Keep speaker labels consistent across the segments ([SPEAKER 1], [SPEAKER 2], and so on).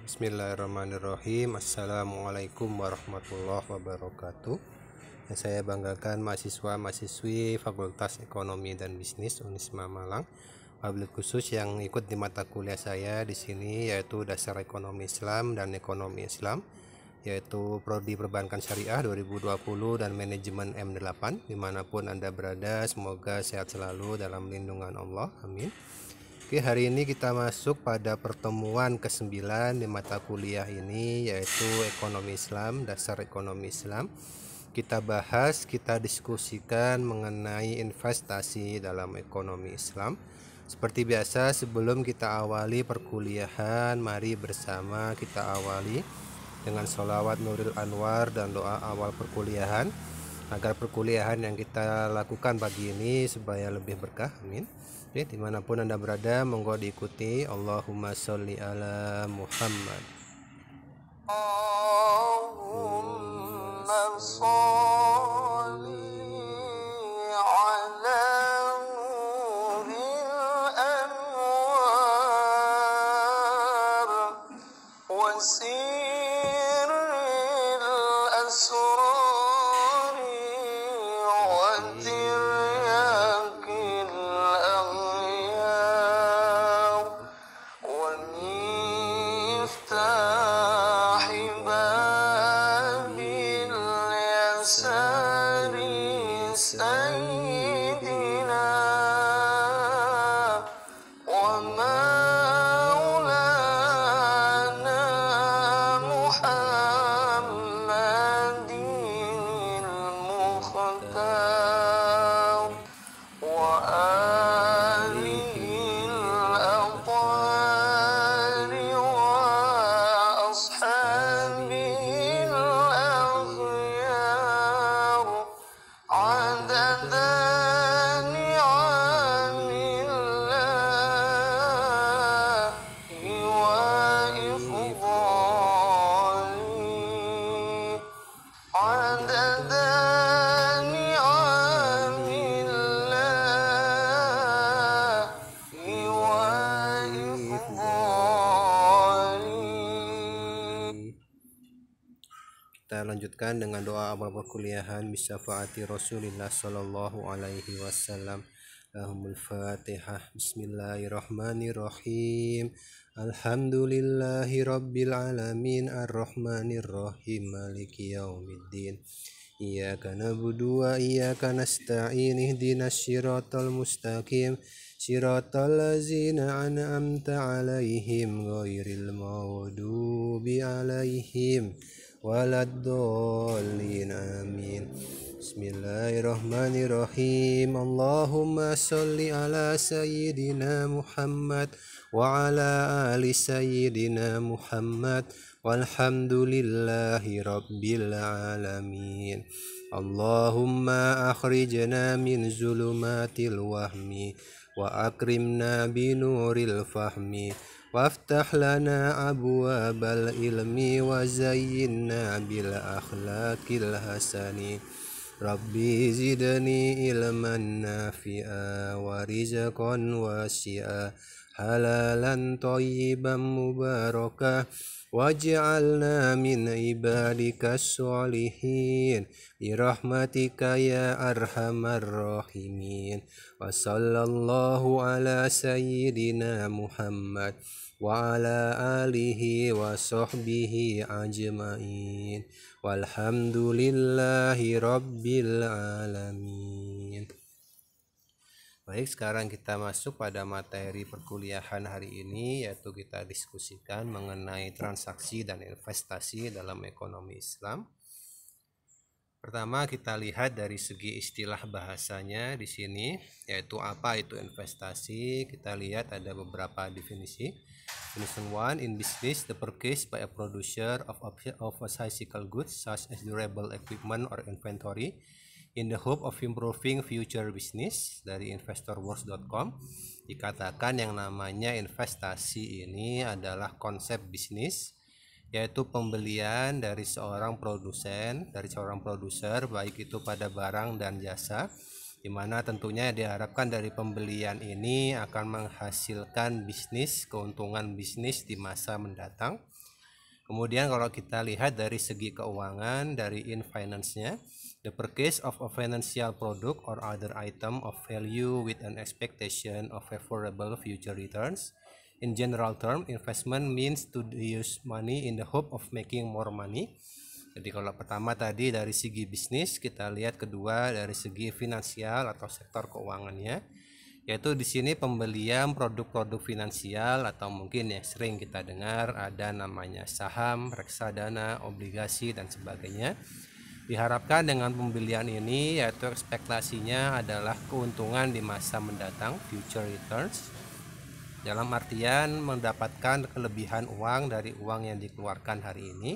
[SPEAKER 1] Bismillahirrahmanirrahim. Assalamualaikum warahmatullahi wabarakatuh. Yang saya banggakan mahasiswa-mahasiswi Fakultas Ekonomi dan Bisnis Unisma Malang, wabil khusus yang ikut di mata kuliah saya di sini, yaitu Dasar Ekonomi Islam dan Ekonomi Islam, yaitu Prodi Perbankan Syariah 2020 dan Manajemen M8. Dimanapun Anda berada, semoga sehat selalu dalam lindungan Allah, amin. Oke, hari ini kita masuk pada pertemuan ke-9 di mata kuliah ini, yaitu Ekonomi Islam, Dasar Ekonomi Islam. Kita bahas, kita diskusikan mengenai investasi dalam ekonomi Islam. Seperti biasa, sebelum kita awali perkuliahan, mari bersama kita awali dengan sholawat Nuril Anwar dan doa awal perkuliahan, agar perkuliahan yang kita lakukan pagi ini supaya lebih berkah, amin. Oke, dimanapun Anda berada, monggo diikuti. Allahumma sholli ala Muhammad. Allahumma sholli ala nuril anwar wa sirril asrar Kita lanjutkan dengan doa awal perkuliahan bisyafaati Rasulillah sallallahu alaihi wasallam. Lahumul Fatihah. Bismillahirrahmanirrahim. Alhamdulillahi rabbil alamin arrahmanir rahim maliki yaumiddin. Iyyaka na'budu wa iyyaka nasta'in ihdinas siratal mustaqim siratal ladzina an'amta 'alaihim ghairil maghdubi 'alaihim waladdallin, amin. Bismillahirrahmanirrahim. Allahumma sholli ala sayyidina Muhammad wa ala ali sayyidina Muhammad walhamdulillahi rabbil alamin. Allahumma akhrijna min zulumatil wahmi wa akrimna binuril fahmi waftah lana abwabal ilmi wa zayyinna bil akhlaqil hasani. Rabbi zidni ilman nafi'a wa rizqan wasi'a halalan thayyiban mubarakah waj'alna min ibadikas sholihin birahmatika ya arhamar rahimin. Wa sallallahu ala sayyidina Muhammad wa ala alihi wa sahbihi ajma'in walhamdulillahi rabbil alamin. Baik, sekarang kita masuk pada materi perkuliahan hari ini, yaitu kita diskusikan mengenai transaksi dan investasi dalam ekonomi Islam. Pertama, kita lihat dari segi istilah bahasanya di sini, yaitu apa itu investasi. Kita lihat ada beberapa definisi. Definition 1, in business, the purchase by a producer of a cyclical goods such as durable equipment or inventory in the hope of improving future business. Dari investorwars.com dikatakan yang namanya investasi ini adalah konsep bisnis, yaitu pembelian dari seorang produser baik itu pada barang dan jasa, di mana tentunya diharapkan dari pembelian ini akan menghasilkan keuntungan bisnis di masa mendatang. Kemudian kalau kita lihat dari segi keuangan, dari in finance-nya, the purchase of a financial product or other item of value with an expectation of favorable future returns. In general term, investment means to use money in the hope of making more money. Jadi kalau pertama tadi dari segi bisnis, kita lihat kedua dari segi finansial atau sektor keuangannya, yaitu di sini pembelian produk-produk finansial atau mungkin ya sering kita dengar ada namanya saham, reksadana, obligasi dan sebagainya. Diharapkan dengan pembelian ini yaitu ekspektasinya adalah keuntungan di masa mendatang, future returns, dalam artian mendapatkan kelebihan uang dari uang yang dikeluarkan hari ini.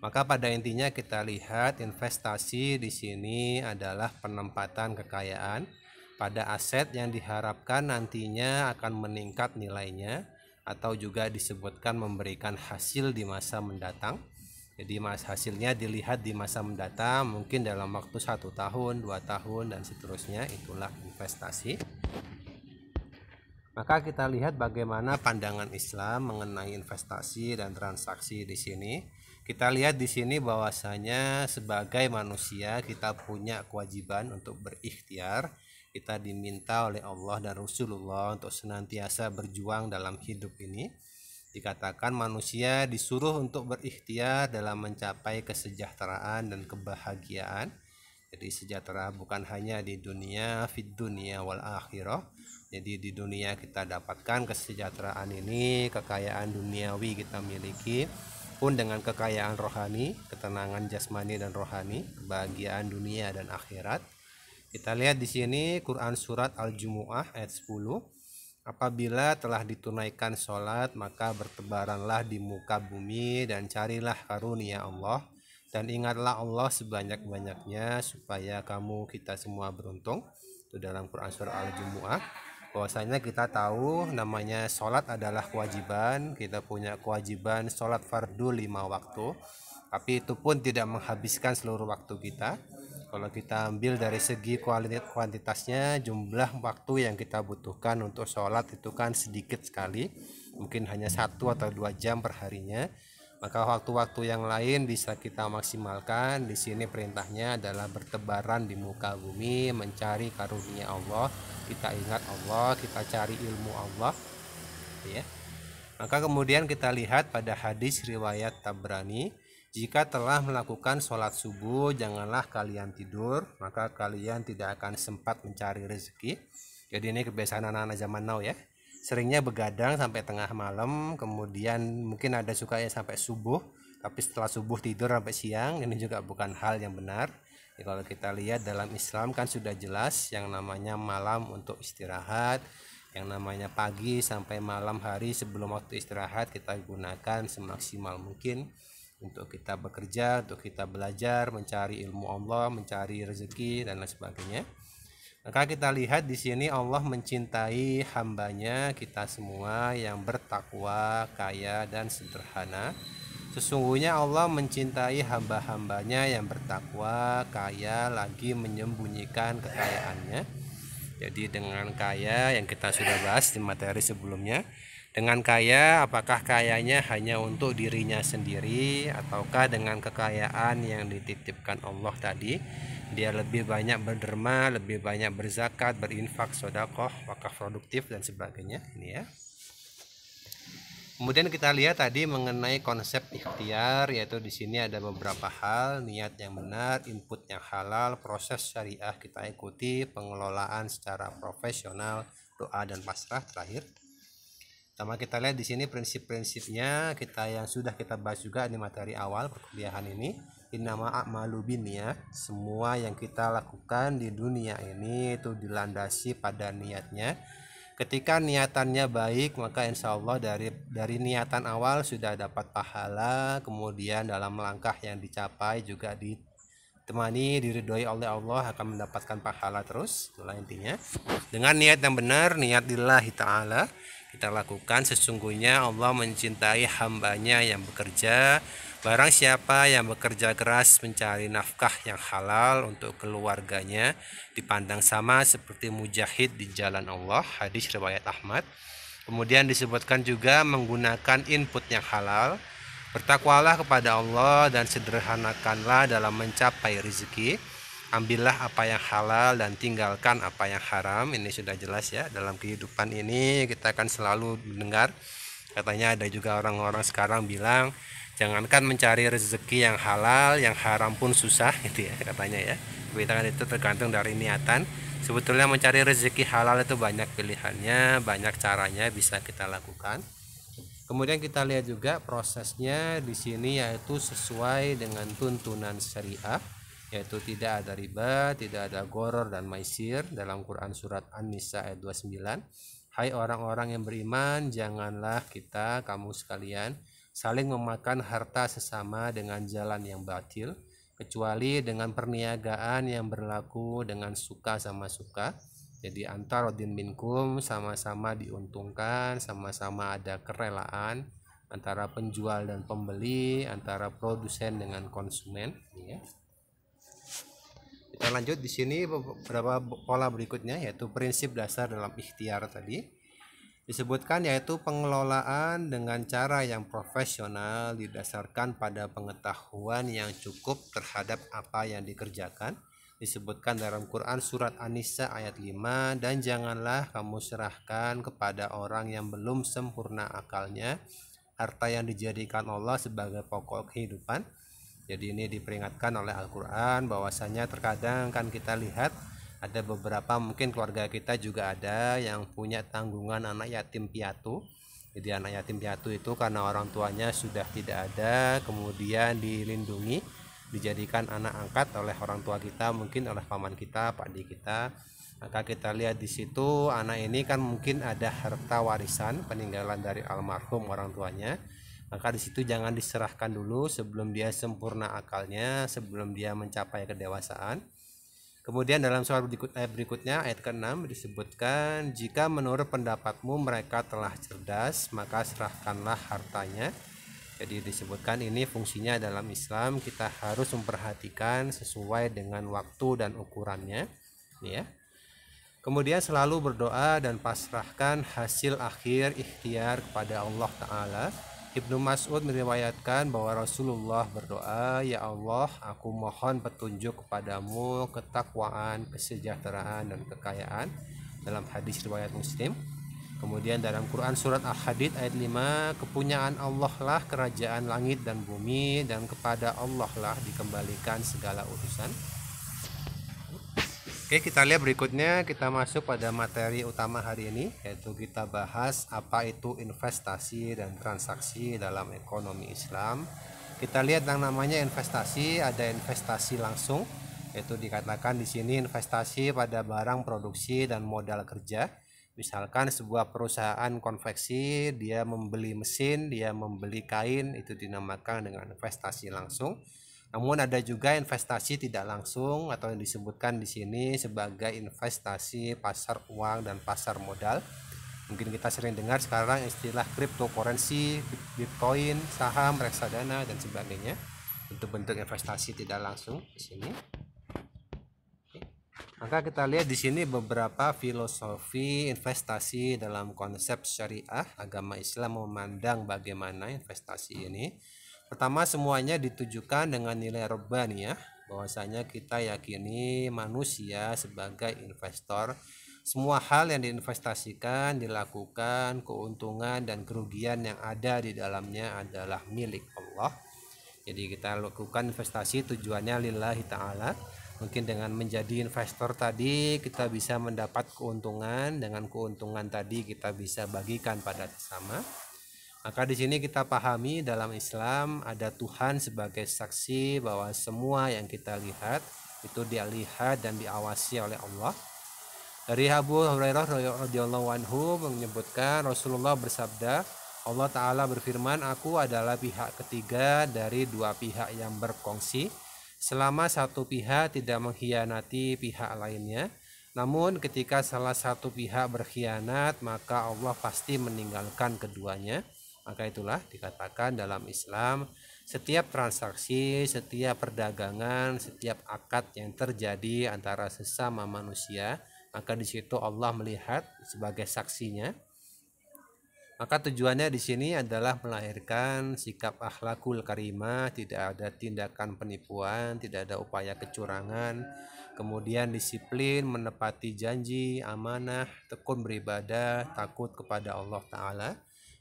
[SPEAKER 1] Maka pada intinya kita lihat investasi di sini adalah penempatan kekayaan pada aset yang diharapkan nantinya akan meningkat nilainya atau juga disebutkan memberikan hasil di masa mendatang. Jadi hasilnya dilihat di masa mendatang, mungkin dalam waktu 1 tahun, 2 tahun dan seterusnya, itulah investasi. Maka kita lihat bagaimana pandangan Islam mengenai investasi dan transaksi di sini. Kita lihat di sini bahwasanya sebagai manusia kita punya kewajiban untuk berikhtiar. Kita diminta oleh Allah dan Rasulullah untuk senantiasa berjuang dalam hidup ini. Dikatakan manusia disuruh untuk berikhtiar dalam mencapai kesejahteraan dan kebahagiaan. Jadi sejahtera bukan hanya di dunia, fid dunia wal akhirah. Jadi di dunia kita dapatkan kesejahteraan ini, kekayaan duniawi kita miliki, pun dengan kekayaan rohani, ketenangan jasmani dan rohani, kebahagiaan dunia dan akhirat. Kita lihat di sini Quran surat Al-Jumu'ah ayat 10. Apabila telah ditunaikan sholat, maka bertebaranlah di muka bumi dan carilah karunia Allah. Dan ingatlah Allah sebanyak-banyaknya supaya kita semua beruntung. Itu dalam Quran surah Al-Jumu'ah. Bahwasanya kita tahu namanya sholat adalah kewajiban. Kita punya kewajiban sholat fardu 5 waktu. Tapi itu pun tidak menghabiskan seluruh waktu kita. Kalau kita ambil dari segi kuantitasnya, jumlah waktu yang kita butuhkan untuk sholat itu kan sedikit sekali, mungkin hanya 1 atau 2 jam per harinya. Maka waktu-waktu yang lain bisa kita maksimalkan. Di sini perintahnya adalah bertebaran di muka bumi, mencari karunia Allah. Kita ingat Allah, kita cari ilmu Allah, ya. Maka kemudian kita lihat pada hadis riwayat Tabrani, jika telah melakukan sholat subuh, janganlah kalian tidur, maka kalian tidak akan sempat mencari rezeki. Jadi ini kebiasaan anak-anak zaman now ya. Seringnya begadang sampai tengah malam, kemudian mungkin ada sukanya sampai subuh, tapi setelah subuh tidur sampai siang. Ini juga bukan hal yang benar. Ya, kalau kita lihat dalam Islam kan sudah jelas yang namanya malam untuk istirahat, yang namanya pagi sampai malam hari sebelum waktu istirahat kita gunakan semaksimal mungkin untuk kita bekerja, untuk kita belajar, mencari ilmu Allah, mencari rezeki dan lain sebagainya. Maka kita lihat di sini Allah mencintai hambanya kita semua yang bertakwa, kaya dan sederhana. Sesungguhnya Allah mencintai hamba-hambanya yang bertakwa, kaya, lagi menyembunyikan kekayaannya. Jadi dengan kaya yang kita sudah bahas di materi sebelumnya, dengan kaya apakah kayanya hanya untuk dirinya sendiri ataukah dengan kekayaan yang dititipkan Allah tadi dia lebih banyak berderma, lebih banyak berzakat, berinfak, sedekah, wakaf produktif dan sebagainya. Ini ya. Kemudian kita lihat tadi mengenai konsep ikhtiar, yaitu di sini ada beberapa hal: niat yang benar, input yang halal, proses syariah kita ikuti, pengelolaan secara profesional, doa dan pasrah terakhir. Pertama kita lihat di sini prinsip-prinsipnya yang sudah kita bahas juga di materi awal perkuliahan ini. Innama a'malu binniyat, semua yang kita lakukan di dunia ini itu dilandasi pada niatnya. Ketika niatannya baik, maka insya Allah dari niatan awal sudah dapat pahala. Kemudian dalam langkah yang dicapai juga ditemani, diridhoi oleh Allah, akan mendapatkan pahala terus. Itulah intinya. Dengan niat yang benar, niat lillahi ta'ala kita lakukan, sesungguhnya Allah mencintai hambanya yang bekerja. Barang siapa yang bekerja keras mencari nafkah yang halal untuk keluarganya, dipandang sama seperti mujahid di jalan Allah. Hadis riwayat Ahmad. Kemudian disebutkan juga menggunakan input yang halal. Bertakwalah kepada Allah dan sederhanakanlah dalam mencapai rezeki. Ambillah apa yang halal dan tinggalkan apa yang haram. Ini sudah jelas ya, dalam kehidupan ini kita akan selalu mendengar. Katanya ada juga orang-orang sekarang bilang, jangankan mencari rezeki yang halal, yang haram pun susah gitu ya katanya ya. Tapi itu tergantung dari niatan. Sebetulnya mencari rezeki halal itu banyak pilihannya, banyak caranya bisa kita lakukan. Kemudian kita lihat juga prosesnya di sini yaitu sesuai dengan tuntunan syariah, yaitu tidak ada riba, tidak ada goror dan maisir dalam Quran surat An-Nisa ayat 29. Hai orang-orang yang beriman, janganlah kamu sekalian saling memakan harta sesama dengan jalan yang batil, kecuali dengan perniagaan yang berlaku dengan suka sama suka. Jadi antar rodin minkum, sama-sama diuntungkan, sama-sama ada kerelaan antara penjual dan pembeli, antara produsen dengan konsumen ya. Kita lanjut di sini beberapa pola berikutnya, yaitu prinsip dasar dalam ikhtiar tadi disebutkan, yaitu pengelolaan dengan cara yang profesional didasarkan pada pengetahuan yang cukup terhadap apa yang dikerjakan. Disebutkan dalam Quran surat An-Nisa ayat 5, dan janganlah kamu serahkan kepada orang yang belum sempurna akalnya harta yang dijadikan Allah sebagai pokok kehidupan. Jadi ini diperingatkan oleh Al-Quran bahwasanya terkadang kan kita lihat ada beberapa mungkin keluarga kita juga ada yang punya tanggungan anak yatim piatu. Jadi anak yatim piatu itu karena orang tuanya sudah tidak ada, kemudian dilindungi, dijadikan anak angkat oleh orang tua kita, mungkin oleh paman kita, pakde kita. Maka kita lihat di situ anak ini kan mungkin ada harta warisan peninggalan dari almarhum orang tuanya. Maka di situ jangan diserahkan dulu sebelum dia sempurna akalnya, sebelum dia mencapai kedewasaan. Kemudian dalam surat berikutnya ayat ke-6 disebutkan, jika menurut pendapatmu mereka telah cerdas, maka serahkanlah hartanya. Jadi disebutkan ini fungsinya dalam Islam, kita harus memperhatikan sesuai dengan waktu dan ukurannya ya. Kemudian selalu berdoa dan pasrahkan hasil akhir ikhtiar kepada Allah Ta'ala. Ibnu Mas'ud meriwayatkan bahwa Rasulullah berdoa, ya Allah, aku mohon petunjuk kepadamu, ketakwaan, kesejahteraan, dan kekayaan, dalam hadis riwayat Muslim. Kemudian dalam Quran surat Al-Hadid ayat 5, kepunyaan Allah lah kerajaan langit dan bumi, dan kepada Allah lah dikembalikan segala urusan. Oke, kita lihat berikutnya, kita masuk pada materi utama hari ini, yaitu kita bahas apa itu investasi dan transaksi dalam ekonomi Islam. Kita lihat yang namanya investasi, ada investasi langsung, yaitu dikatakan di sini investasi pada barang produksi dan modal kerja. Misalkan sebuah perusahaan konveksi, dia membeli mesin, dia membeli kain, itu dinamakan dengan investasi langsung. Namun ada juga investasi tidak langsung atau yang disebutkan di sini sebagai investasi pasar uang dan pasar modal. Mungkin kita sering dengar sekarang istilah cryptocurrency, Bitcoin, saham, reksadana dan sebagainya. Bentuk-bentuk investasi tidak langsung di sini. Maka kita lihat di sini beberapa filosofi investasi dalam konsep syariah. Agama Islam memandang bagaimana investasi ini. Pertama, semuanya ditujukan dengan nilai robbaniyah, bahwasanya kita yakini manusia sebagai investor, semua hal yang diinvestasikan, dilakukan, keuntungan dan kerugian yang ada di dalamnya adalah milik Allah. Jadi kita lakukan investasi tujuannya lillahi ta'ala. Mungkin dengan menjadi investor tadi kita bisa mendapat keuntungan, dengan keuntungan tadi kita bisa bagikan pada sesama. Maka di sini kita pahami dalam Islam ada Tuhan sebagai saksi bahwa semua yang kita lihat itu dilihat dan diawasi oleh Allah. Dari Abu Hurairah radhiyallahu anhu menyebutkan Rasulullah bersabda, Allah Ta'ala berfirman, aku adalah pihak ketiga dari dua pihak yang berkongsi, selama satu pihak tidak mengkhianati pihak lainnya. Namun ketika salah satu pihak berkhianat, maka Allah pasti meninggalkan keduanya. Maka itulah dikatakan dalam Islam, setiap transaksi, setiap perdagangan, setiap akad yang terjadi antara sesama manusia, maka di situ Allah melihat sebagai saksinya. Maka tujuannya di sini adalah melahirkan sikap akhlakul karimah, tidak ada tindakan penipuan, tidak ada upaya kecurangan, kemudian disiplin, menepati janji, amanah, tekun beribadah, takut kepada Allah Ta'ala,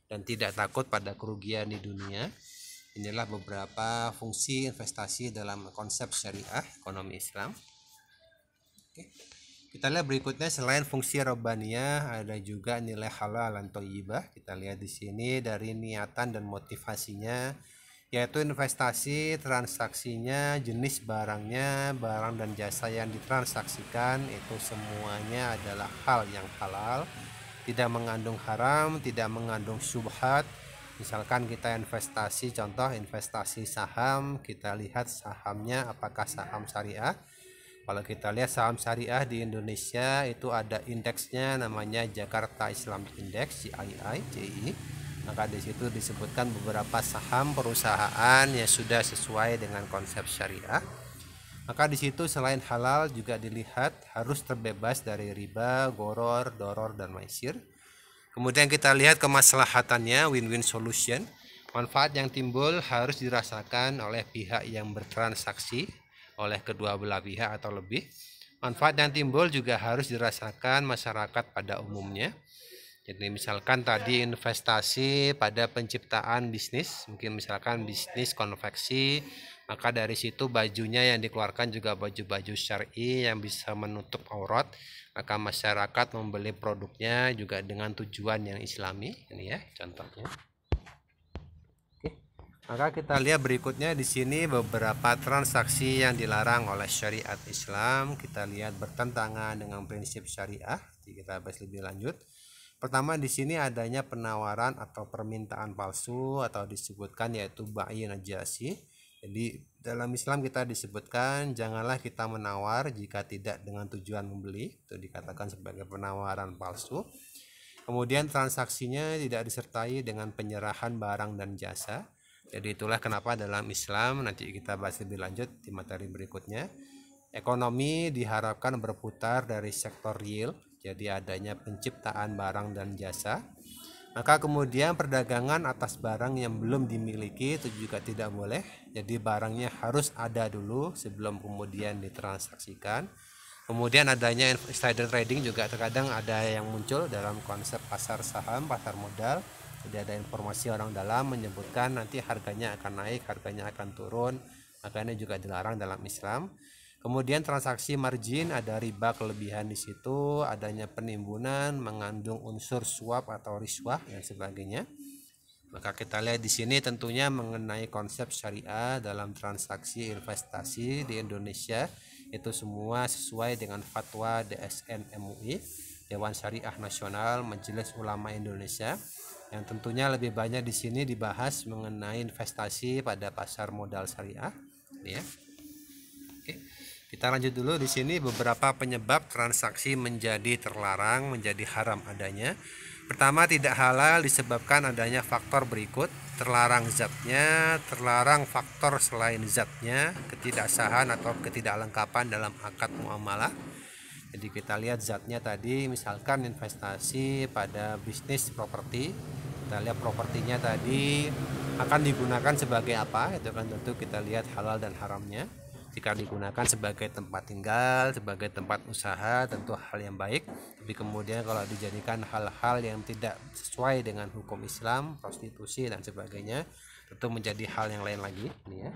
[SPEAKER 1] dan tidak takut pada kerugian di dunia. Inilah beberapa fungsi investasi dalam konsep syariah ekonomi Islam. Oke. Kita lihat berikutnya, selain fungsi robbaniyah ada juga nilai halal dan thayyibah. Kita lihat di sini dari niatan dan motivasinya, yaitu investasi, transaksinya, jenis barangnya, barang dan jasa yang ditransaksikan itu semuanya adalah hal yang halal, tidak mengandung haram, tidak mengandung syubhat. Misalkan kita investasi, contoh investasi saham, kita lihat sahamnya apakah saham syariah. Kalau kita lihat saham syariah di Indonesia itu ada indeksnya namanya Jakarta Islamic Index JII. Maka di situ disebutkan beberapa saham perusahaan yang sudah sesuai dengan konsep syariah. Maka di situ selain halal juga dilihat harus terbebas dari riba, goror, doror dan maisir. Kemudian kita lihat kemaslahatannya, win-win solution. Manfaat yang timbul harus dirasakan oleh pihak yang bertransaksi, oleh kedua belah pihak atau lebih. Manfaat yang timbul juga harus dirasakan masyarakat pada umumnya. Jadi misalkan tadi investasi pada penciptaan bisnis, mungkin misalkan bisnis konveksi, maka dari situ bajunya yang dikeluarkan juga baju-baju syar'i yang bisa menutup aurat, maka masyarakat membeli produknya juga dengan tujuan yang islami. Ini ya contohnya. Maka kita lihat berikutnya di sini beberapa transaksi yang dilarang oleh syariat Islam. Kita lihat bertentangan dengan prinsip syariah. Kita bahas lebih lanjut. Pertama di sini adanya penawaran atau permintaan palsu atau disebutkan yaitu ba'i najasi. Jadi dalam Islam kita disebutkan janganlah kita menawar jika tidak dengan tujuan membeli. Itu dikatakan sebagai penawaran palsu. Kemudian transaksinya tidak disertai dengan penyerahan barang dan jasa. Jadi itulah kenapa dalam Islam, nanti kita bahas lebih lanjut di materi berikutnya, ekonomi diharapkan berputar dari sektor real, jadi adanya penciptaan barang dan jasa. Maka kemudian perdagangan atas barang yang belum dimiliki itu juga tidak boleh. Jadi barangnya harus ada dulu sebelum kemudian ditransaksikan. Kemudian adanya insider trading juga terkadang ada yang muncul dalam konsep pasar saham, pasar modal. Jadi ada informasi orang dalam menyebutkan nanti harganya akan naik, harganya akan turun, maka ini juga dilarang dalam Islam. Kemudian transaksi margin, ada riba kelebihan di situ, adanya penimbunan, mengandung unsur suap atau riswah dan sebagainya. Maka kita lihat di sini tentunya mengenai konsep syariah dalam transaksi investasi di Indonesia itu semua sesuai dengan fatwa DSN MUI, Dewan Syariah Nasional Majelis Ulama Indonesia. Yang tentunya lebih banyak di sini dibahas mengenai investasi pada pasar modal syariah, ya. Oke, kita lanjut dulu di sini beberapa penyebab transaksi menjadi terlarang, menjadi haram adanya. Pertama, tidak halal disebabkan adanya faktor berikut: terlarang zatnya, terlarang faktor selain zatnya, ketidaksahan atau ketidaklengkapan dalam akad muamalah. Jadi kita lihat zatnya tadi, misalkan investasi pada bisnis properti, kita lihat propertinya tadi akan digunakan sebagai apa, itu kan tentu kita lihat halal dan haramnya. Jika digunakan sebagai tempat tinggal, sebagai tempat usaha, tentu hal yang baik. Tapi kemudian kalau dijadikan hal-hal yang tidak sesuai dengan hukum Islam, prostitusi dan sebagainya, tentu menjadi hal yang lain lagi. Ini ya.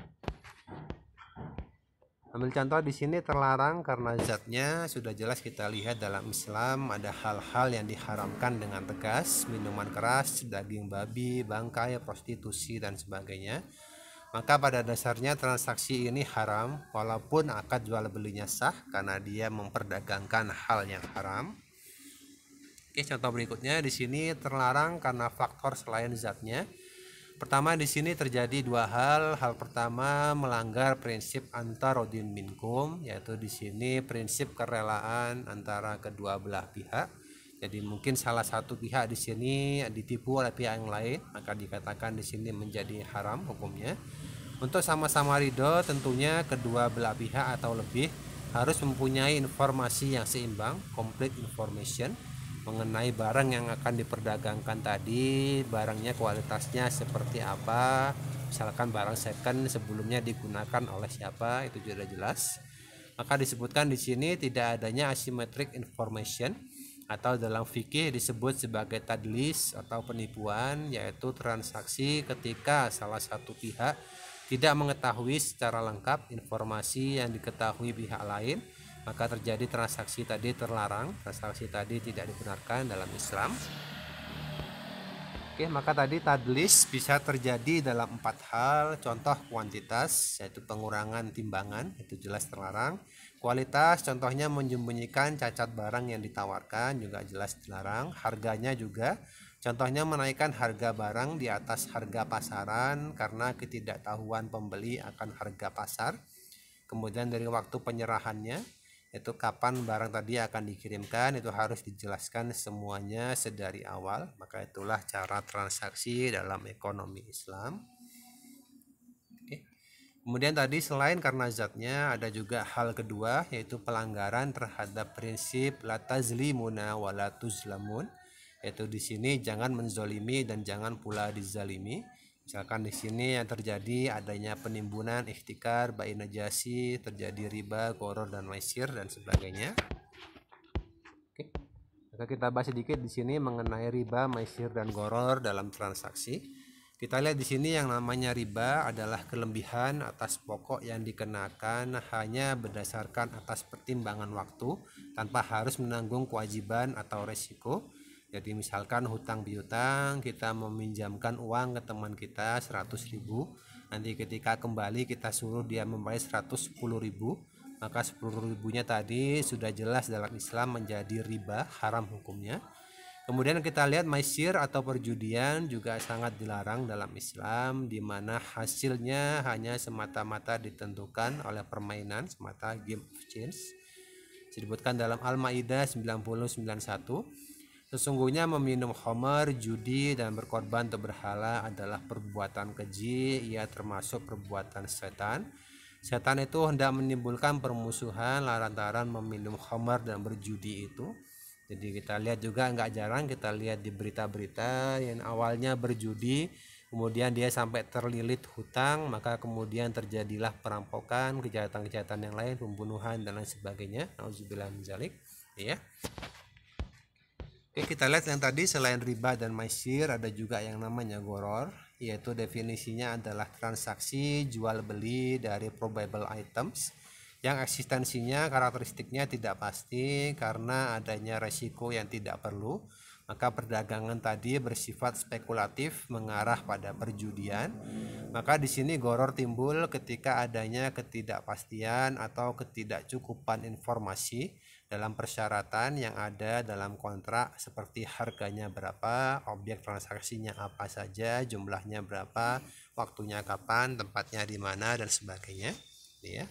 [SPEAKER 1] Ambil contoh di sini terlarang karena zatnya sudah jelas kita lihat dalam Islam ada hal-hal yang diharamkan dengan tegas, minuman keras, daging babi, bangkai, prostitusi dan sebagainya. Maka pada dasarnya transaksi ini haram walaupun akad jual belinya sah karena dia memperdagangkan hal yang haram. Oke, contoh berikutnya di sini terlarang karena faktor selain zatnya. Pertama di sini terjadi dua hal. Hal pertama melanggar prinsip antarodin minkum, yaitu di sini prinsip kerelaan antara kedua belah pihak. Jadi mungkin salah satu pihak di sini ditipu oleh pihak yang lain, maka dikatakan di sini menjadi haram hukumnya. Untuk sama-sama ridho tentunya kedua belah pihak atau lebih harus mempunyai informasi yang seimbang, complete information, mengenai barang yang akan diperdagangkan tadi, barangnya kualitasnya seperti apa. Misalkan barang second sebelumnya digunakan oleh siapa, itu sudah jelas. Maka disebutkan di sini tidak adanya asymmetric information, atau dalam fikih disebut sebagai tadlis atau penipuan, yaitu transaksi ketika salah satu pihak tidak mengetahui secara lengkap informasi yang diketahui pihak lain, maka terjadi transaksi tadi terlarang, transaksi tadi tidak dibenarkan dalam Islam. Oke, maka tadi tadlis bisa terjadi dalam 4 hal. Contoh kuantitas, yaitu pengurangan timbangan, itu jelas terlarang. Kualitas, contohnya menyembunyikan cacat barang yang ditawarkan, juga jelas dilarang. Harganya juga, contohnya menaikkan harga barang di atas harga pasaran karena ketidaktahuan pembeli akan harga pasar. Kemudian dari waktu penyerahannya, itu kapan barang tadi akan dikirimkan, itu harus dijelaskan semuanya sedari awal. Maka itulah cara transaksi dalam ekonomi Islam. Oke. Kemudian tadi selain karena zatnya, ada juga hal kedua, yaitu pelanggaran terhadap prinsip la tazlimuna wa la tuzlamun, yaitu di sini jangan menzolimi dan jangan pula dizalimi. Misalkan di sini yang terjadi adanya penimbunan, ihtikar, bai najasi, terjadi riba, gharar dan maisir dan sebagainya. Oke. Maka kita bahas sedikit di sini mengenai riba, maisir dan gharar dalam transaksi. Kita lihat di sini yang namanya riba adalah kelebihan atas pokok yang dikenakan hanya berdasarkan atas pertimbangan waktu tanpa harus menanggung kewajiban atau resiko. Jadi misalkan hutang piutang, kita meminjamkan uang ke teman kita 100.000, nanti ketika kembali kita suruh dia membayar 110.000, maka 10.000-nya tadi sudah jelas dalam Islam menjadi riba, haram hukumnya. Kemudian kita lihat maisir atau perjudian juga sangat dilarang dalam Islam, di mana hasilnya hanya semata-mata ditentukan oleh permainan, semata game of chance. Disebutkan dalam Al-Maidah 90:91. Sesungguhnya meminum khamar, judi, dan berkorban untuk berhala adalah perbuatan keji, ia termasuk perbuatan setan. Setan itu hendak menimbulkan permusuhan lantaran meminum khamar dan berjudi itu. Jadi kita lihat juga nggak jarang kita lihat di berita-berita yang awalnya berjudi, kemudian dia sampai terlilit hutang, maka kemudian terjadilah perampokan, kejahatan-kejahatan yang lain, pembunuhan dan lain sebagainya. Nauzubillah min dzalik, ya. Oke, kita lihat yang tadi selain riba dan maisir ada juga yang namanya gharar, yaitu definisinya adalah transaksi jual beli dari probable items yang eksistensinya karakteristiknya tidak pasti karena adanya resiko yang tidak perlu. Maka perdagangan tadi bersifat spekulatif mengarah pada perjudian. Maka di sini gharar timbul ketika adanya ketidakpastian atau ketidakcukupan informasi dalam persyaratan yang ada dalam kontrak, seperti harganya berapa, objek transaksinya apa saja, jumlahnya berapa, waktunya kapan, tempatnya di mana dan sebagainya, ya.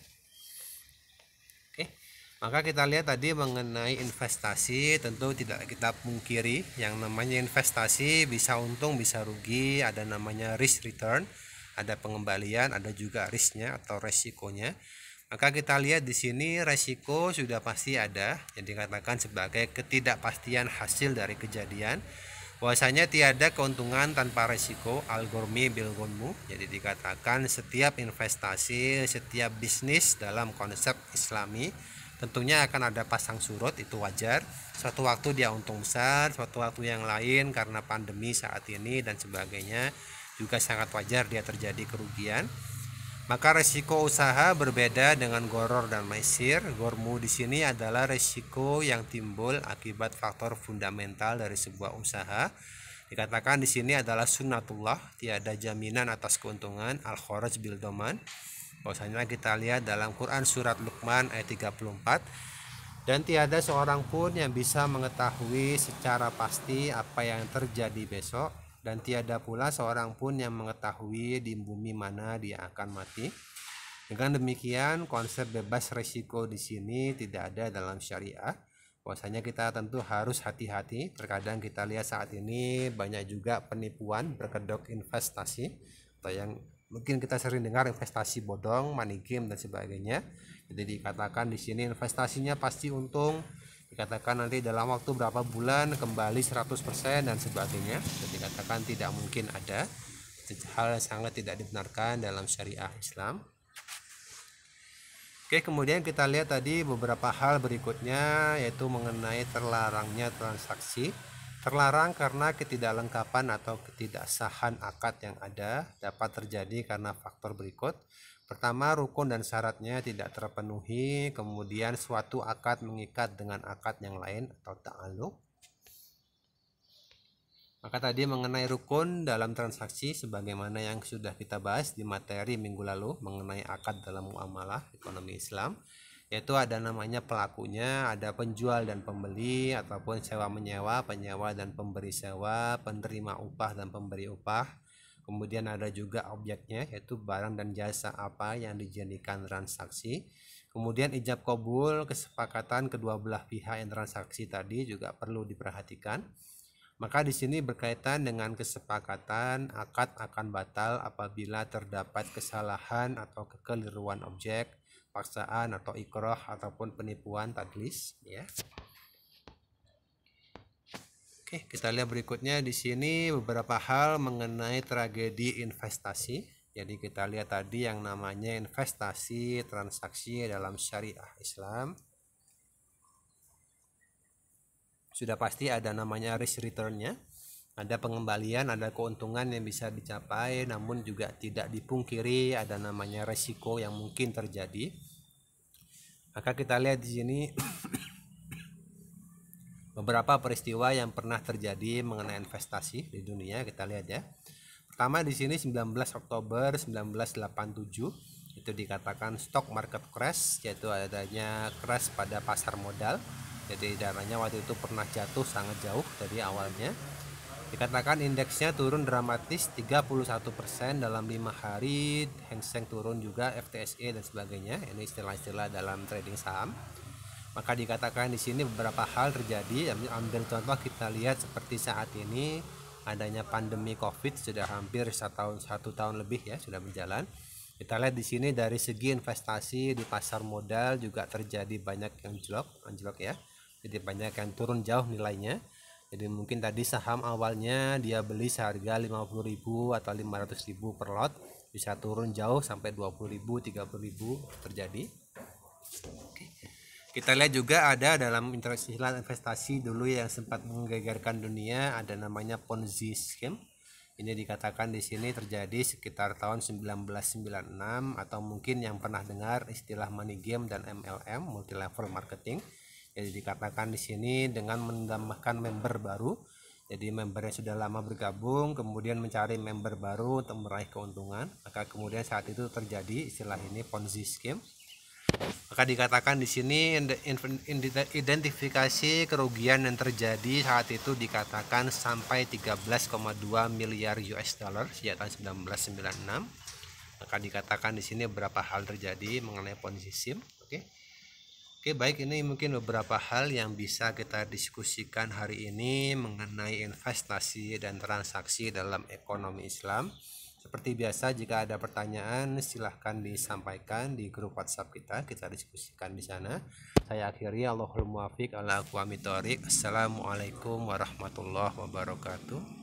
[SPEAKER 1] Oke. Maka kita lihat tadi mengenai investasi, tentu tidak kita pungkiri yang namanya investasi bisa untung bisa rugi, ada namanya risk return, ada pengembalian, ada juga risknya atau resikonya. Maka kita lihat di sini resiko sudah pasti ada, yang dikatakan sebagai ketidakpastian hasil dari kejadian. Bahwasanya tiada keuntungan tanpa resiko, al-ghurmi bil ghunmu. Jadi dikatakan setiap investasi, setiap bisnis dalam konsep Islami tentunya akan ada pasang surut, itu wajar. Suatu waktu dia untung besar, suatu waktu yang lain karena pandemi saat ini dan sebagainya juga sangat wajar dia terjadi kerugian. Maka resiko usaha berbeda dengan gharar dan maisir. Ghurmu di sini adalah resiko yang timbul akibat faktor fundamental dari sebuah usaha. Dikatakan di sini adalah sunnatullah, tiada jaminan atas keuntungan, al-kharaj bil doman. Bahwasanya kita lihat dalam Quran surat Luqman ayat 34, dan tiada seorang pun yang bisa mengetahui secara pasti apa yang terjadi besok, dan tiada pula seorang pun yang mengetahui di bumi mana dia akan mati. Dengan demikian, konsep bebas risiko di sini tidak ada dalam syariah. Bahwasanya kita tentu harus hati-hati. Terkadang kita lihat saat ini banyak juga penipuan berkedok investasi, atau yang mungkin kita sering dengar investasi bodong, money game dan sebagainya. Jadi dikatakan di sini investasinya pasti untung, Dikatakan nanti dalam waktu berapa bulan kembali 100% dan sebagainya. Dan dikatakan tidak mungkin ada, hal yang sangat tidak dibenarkan dalam syariah Islam. Oke, kemudian kita lihat tadi beberapa hal berikutnya, yaitu mengenai terlarangnya transaksi. Terlarang karena ketidaklengkapan atau ketidaksahan akad yang ada dapat terjadi karena faktor berikut. Pertama, rukun dan syaratnya tidak terpenuhi, kemudian suatu akad mengikat dengan akad yang lain atau ta'alluq. Maka tadi mengenai rukun dalam transaksi sebagaimana yang sudah kita bahas di materi minggu lalu mengenai akad dalam muamalah ekonomi Islam, yaitu ada namanya pelakunya, ada penjual dan pembeli ataupun sewa menyewa, penyewa dan pemberi sewa, penerima upah dan pemberi upah. Kemudian ada juga objeknya, yaitu barang dan jasa apa yang dijadikan transaksi. Kemudian ijab kabul, kesepakatan kedua belah pihak yang transaksi tadi juga perlu diperhatikan. Maka di sini berkaitan dengan kesepakatan, akad akan batal apabila terdapat kesalahan atau kekeliruan objek, paksaan atau ikrah ataupun penipuan tadlis, ya. Oke, kita lihat berikutnya di sini beberapa hal mengenai tragedi investasi. Jadi kita lihat tadi yang namanya investasi transaksi dalam syariah Islam. Sudah pasti ada namanya risk returnnya, ada pengembalian, ada keuntungan yang bisa dicapai, namun juga tidak dipungkiri ada namanya resiko yang mungkin terjadi. Maka kita lihat di sini beberapa peristiwa yang pernah terjadi mengenai investasi di dunia. Kita lihat ya. Pertama di sini 19 Oktober 1987 itu dikatakan stock market crash, yaitu adanya crash pada pasar modal. Jadi dananya waktu itu pernah jatuh sangat jauh dari awalnya. Dikatakan indeksnya turun dramatis 31% dalam 5 hari. Hang Seng turun juga, FTSE dan sebagainya. Ini istilah-istilah dalam trading saham. Maka dikatakan di sini beberapa hal terjadi. Ambil contoh kita lihat seperti saat ini adanya pandemi Covid sudah hampir satu tahun lebih ya sudah berjalan. Kita lihat di sini dari segi investasi di pasar modal juga terjadi banyak yang anjlok ya. Jadi banyak yang turun jauh nilainya. Jadi mungkin tadi saham awalnya dia beli seharga 50.000 atau 500.000 per lot, bisa turun jauh sampai 20.000, 30.000 terjadi. Oke. Kita lihat juga ada dalam istilah investasi dulu yang sempat menggegerkan dunia, ada namanya Ponzi scheme. Ini dikatakan di sini terjadi sekitar tahun 1996 atau mungkin yang pernah dengar istilah money game dan MLM, multi level marketing. Jadi dikatakan di sini dengan menambahkan member baru. Jadi member yang sudah lama bergabung kemudian mencari member baru untuk meraih keuntungan. Maka kemudian saat itu terjadi istilah ini Ponzi scheme. Maka dikatakan di sini identifikasi kerugian yang terjadi saat itu dikatakan sampai 13,2 miliar US dollar sejak tahun 1996. Maka dikatakan di sini beberapa hal terjadi mengenai Ponzi scheme. Oke, baik, ini mungkin beberapa hal yang bisa kita diskusikan hari ini mengenai investasi dan transaksi dalam ekonomi Islam. Seperti biasa, jika ada pertanyaan silahkan disampaikan di grup WhatsApp kita diskusikan di sana. Saya akhiri, Allahul muwaffiq ala aqwamit thoriq. Assalamualaikum warahmatullahi wabarakatuh.